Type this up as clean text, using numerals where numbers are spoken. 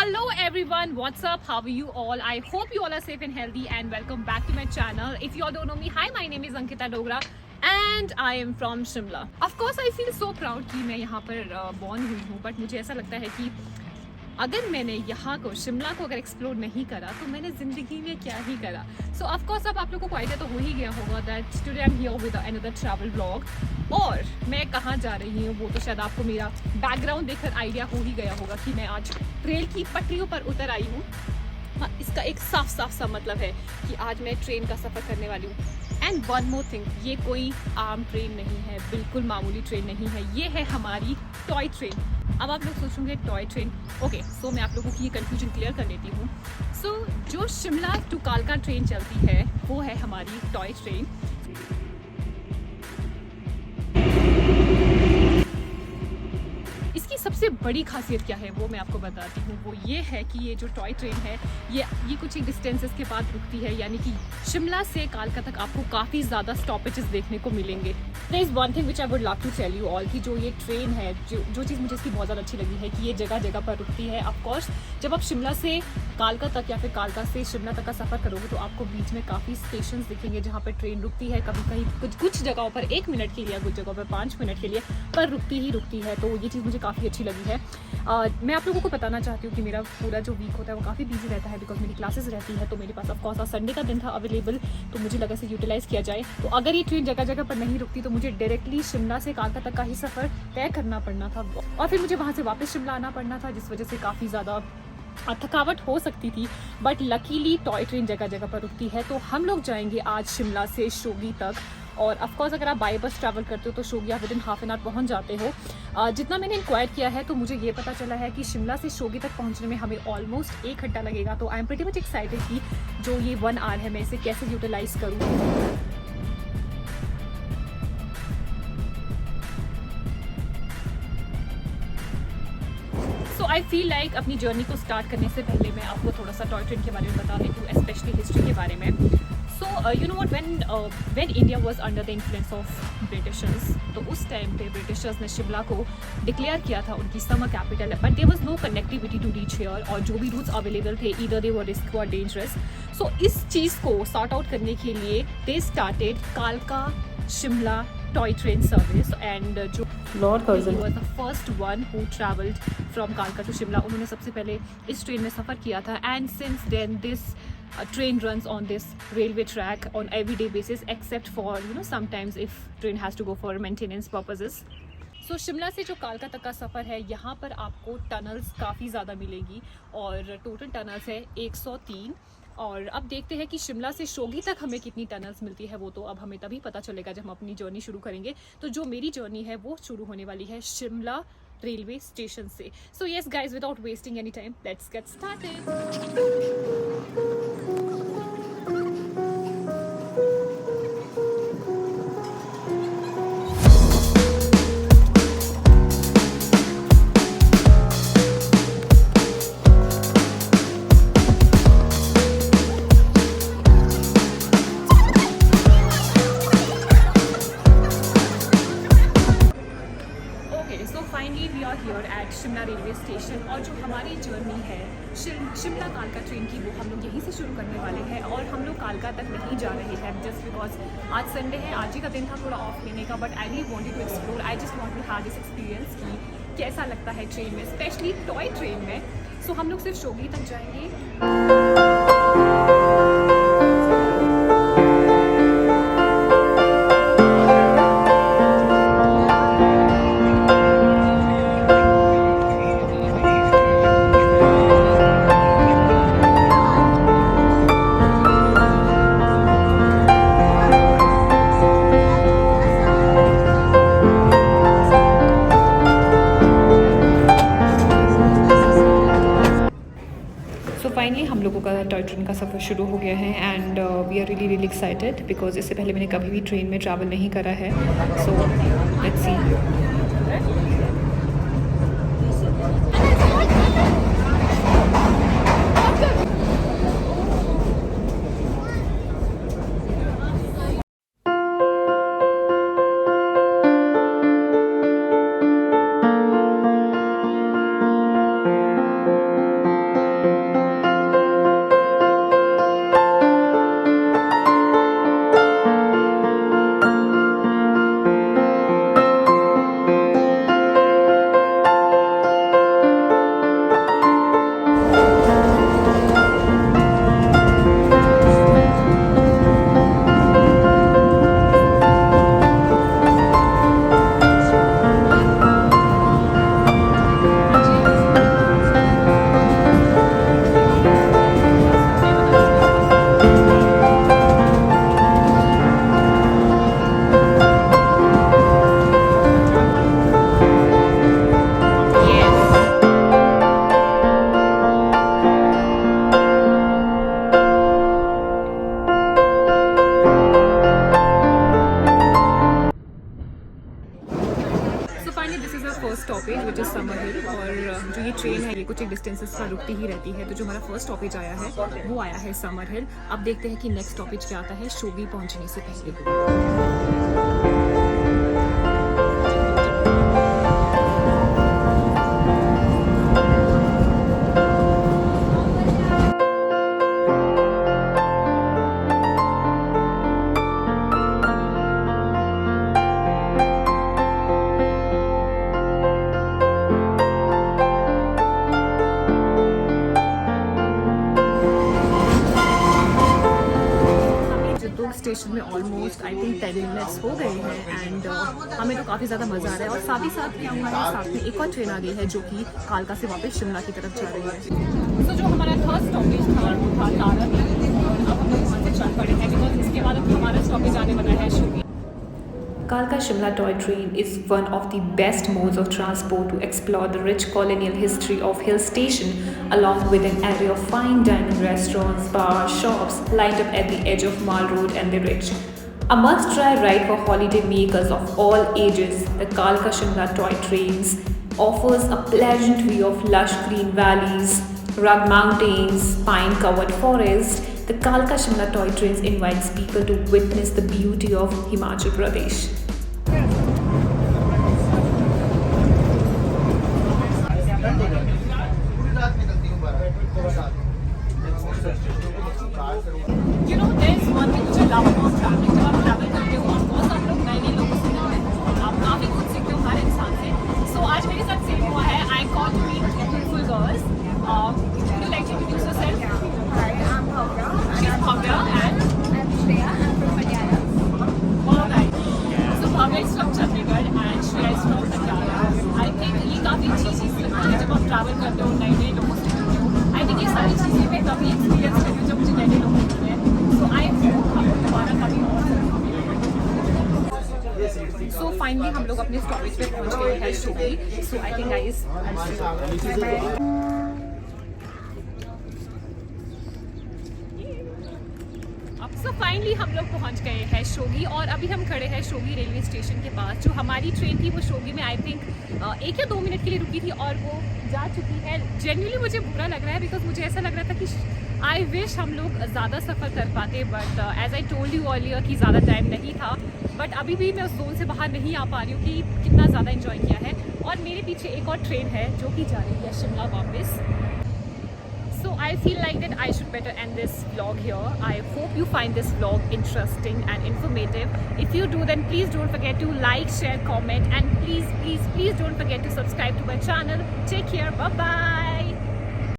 Hello everyone, what's up? How are you all? I hope you all are safe and healthy and welcome back to my channel. If you all don't know me, hi, my name is Ankita Dogra and I am from Shimla. Of course I feel so proud कि मैं यहाँ पर born हुई हूँ, but मुझे ऐसा लगता है कि अगर मैंने यहाँ को शिमला को अगर एक्सप्लोर नहीं करा तो मैंने ज़िंदगी में क्या ही करा. सो ऑफ कोर्स अब आप लोगों को आइडिया तो हो ही गया होगा that today I am here with another travel vlog. और मैं कहाँ जा रही हूँ वो तो शायद आपको मेरा बैकग्राउंड देखकर आइडिया हो ही गया होगा कि मैं आज रेल की पटरियों पर उतर आई हूँ. हाँ, इसका एक साफ सा मतलब है कि आज मैं ट्रेन का सफ़र करने वाली हूँ. एंड वन मोर थिंग, ये कोई आम ट्रेन नहीं है, बिल्कुल मामूली ट्रेन नहीं है, ये है हमारी टॉय ट्रेन. अब आप लोग सोचोगे टॉय ट्रेन, ओके, सो मैं आप लोगों की ये कन्फ्यूजन क्लियर कर लेती हूँ. सो जो शिमला टू कालका ट्रेन चलती है वो है हमारी टॉय ट्रेन. इसकी सबसे बड़ी खासियत क्या है वो मैं आपको बताती हूँ. वो ये है कि ये जो टॉय ट्रेन है ये कुछ एक डिस्टेंसेस के बाद रुकती है, यानी कि शिमला से कालका तक आपको काफ़ी ज़्यादा स्टॉपेजेस देखने को मिलेंगे. There is one thing which I would love to tell you all कि जो ये ट्रेन है, जो चीज़ मुझे इसकी बहुत ज़्यादा अच्छी लगी है कि ये जगह जगह पर रुकती है. ऑफकोर्स जब आप शिमला से कालका तक या फिर कालका से शिमला तक का सफ़र करोगे तो आपको बीच में काफ़ी स्टेशन दिखेंगे जहाँ पर ट्रेन रुकती है. कभी कहीं कुछ जगहों पर 1 मिनट के लिए, कुछ जगहों पर 5 मिनट के लिए, पर रुकती ही रुकती है. तो ये चीज़ मुझे काफ़ी अच्छी लगी है. मैं आप लोगों को बताना चाहती हूँ कि मेरा पूरा जो वीक होता है वो काफ़ी बिजी रहता है बिकॉज मेरी क्लासेस रहती है. तो मेरे पास ऑफकोर्स आज संडे का दिन था अवेलेबल, तो मुझे लगा इसे यूटिलाइज़ किया जाए. तो अगर ये ट्रेन जगह जगह पर नहीं रुकती तो मुझे डायरेक्टली शिमला से कालका तक का ही सफ़र तय करना पड़ना था और फिर मुझे वहाँ से वापस शिमला आना पड़ना था, जिस वजह से काफ़ी ज़्यादा थकावट हो सकती थी. बट लकीली टॉय ट्रेन जगह जगह पर रुकती है. तो हम लोग जाएंगे आज शिमला से शोगी तक. और ऑफकोर्स अगर आप बाई बस ट्रैवल करते हो तो शोगी आप विदिन हाफ एन आवर पहुँच जाते हो. जितना मैंने इंक्वायर किया है तो मुझे ये पता चला है कि शिमला से शोगी तक पहुँचने में हमें ऑलमोस्ट 1 घंटा लगेगा. तो I am pretty much excited कि जो ये 1 आवर है मैं इसे कैसे यूटिलाइज़ करूँ. सो आई फील लाइक अपनी जर्नी को स्टार्ट करने से पहले मैं आपको थोड़ा सा टॉय ट्रेन के बारे में बता देती हूँ, स्पेशली हिस्ट्री के बारे में. So you know what, when India was under the influence of Britishers, तो उस टाइम पे ब्रिटिशर्स ने शिमला को डिक्लेयर किया था उनकी summer capital, but there was no connectivity to reach here. और जो भी रूट्स अवेलेबल थे ईदर दे वर रिस्क और डेंजरस. सो इस चीज़ को सॉर्ट आउट करने के लिए दे स्टार्टेड कालका Shimla toy train service. And जो Lord Curzon was the first one who traveled from Kalka to Shimla. उन्होंने सबसे पहले इस ट्रेन में सफ़र किया था. And since then this train runs on this railway track on everyday basis except for sometimes if train has to go for maintenance purposes. सो शिमला से जो कालका तक का सफ़र है यहाँ पर आपको टनल्स काफ़ी ज़्यादा मिलेगी और टोटल टनल्स है 103. और अब देखते हैं कि शिमला से शोगी तक हमें कितनी टनल्स मिलती है. वो तो अब हमें तभी पता चलेगा जब हम अपनी जर्नी शुरू करेंगे. तो जो मेरी जर्नी है वो शुरू होने वाली है शिमला रेलवे स्टेशन से. So yes guys, without wasting any time let's get started. Finally we are here at Shimla railway station. और जो हमारी जर्नी है शिमला कालका ट्रेन की वो हम लोग यहीं से शुरू करने वाले हैं. और हम लोग कालका तक नहीं जा रहे हैं जस्ट बिकॉज आज संडे है, आज ही का दिन था थोड़ा ऑफ लेने का. But I really wanted to explore, I just want to have this experience कि कैसा लगता है ट्रेन में, स्पेशली टॉय ट्रेन में. सो हम लोग सिर्फ शोगी तक जाएंगे. फाइनली हम लोगों का टॉय ट्रेन का सफ़र शुरू हो गया है and we are really excited because इससे पहले मैंने कभी भी ट्रेन में ट्रैवल नहीं करा है. So let's see. बसेस पर रुकती ही रहती है। तो जो हमारा फर्स्ट स्टॉपेज आया है वो आया है समर हिल। अब देखते हैं कि नेक्स्ट स्टॉपेज क्या आता है शोगी पहुंचने से पहले। स्टेशन में ऑलमोस्ट आई थिंक 10 मिनट्स हो गए हैं एंड हमें तो काफ़ी ज़्यादा मज़ा आ रहा है। और साथ ही साथ क्या हुआ है, साथ में एक और ट्रेन आ गई है जो कि कालका से वापस शिमला की तरफ जा रही है। तो जो हमारा थर्ड स्टॉपेज था वो था तारक, और अब हम लोग वहाँ से चल पड़े हैं बिकॉज इसके बाद अब हमारा स्टॉपेज आने वाला है शोगी। Kalka Shimla toy train is one of the best modes of transport to explore the rich colonial history of Hill Station, along with an array of fine dining restaurants, bars, shops lined up at the edge of Mall Road and the Ridge. A must-try ride for holiday makers of all ages, the Kalka Shimla toy trains offers a pleasant view of lush green valleys, rugged mountains, pine-covered forests. The Kalka Shimla toy trains invites people to witness the beauty of Himachal Pradesh. You know, there's one thing which I love about traveling. जब आप travel करते हो, of course आप लोग नए लोगों से मिलते हो, आप काफ़ी कुछ सीखते हो हर इंसान से। So आज मेरे साथ सेम हुआ है। I got to meet beautiful girls. Would you like to introduce yourself? Hi, I'm Bhavya. She's Bhavya and I'm Shreya. I'm from Patiala. alright. So Bhavya is from Chandigarh and Shreya is from Patiala. I think ये काफ़ी अच्छी चीज़ लगती है जब आप travel करते हो, नए लोगों से मिलते हो। I think ये सारी चीज़ें मैं तभी एक्सपीरियंस करती हूँ जब मुझे नए लोग मिलते हैं। So I hope हम लोग दोबारा कभी और So finally हम लोग अपने स्टॉपेज पे पहुंच गए हैं शोगी। So I think guys So finally हम लोग पहुंच गए हैं शोगी और अभी हम खड़े हैं शोगी रेलवे स्टेशन के पास। जो हमारी ट्रेन थी वो शोगी में आई थिंक 1 या 2 मिनट के लिए रुकी थी और वो जा चुकी है। जेन्युइनली मुझे बुरा लग रहा है बिकॉज मुझे ऐसा लग रहा था कि आई विश हम लोग ज़्यादा सफ़र कर पाते, but as I told you earlier कि ज़्यादा टाइम नहीं था। बट अभी भी मैं उस जोन से बाहर नहीं आ पा रही हूँ कि कितना ज़्यादा इन्जॉय किया है। और मेरे पीछे एक और ट्रेन है जो कि जा रही है शिमला वापस। So I feel like that I should better end this vlog here. I hope you find this vlog interesting and informative. If you do, then please don't forget to like, share, comment, and please don't forget to subscribe to my channel. Take care. Bye bye.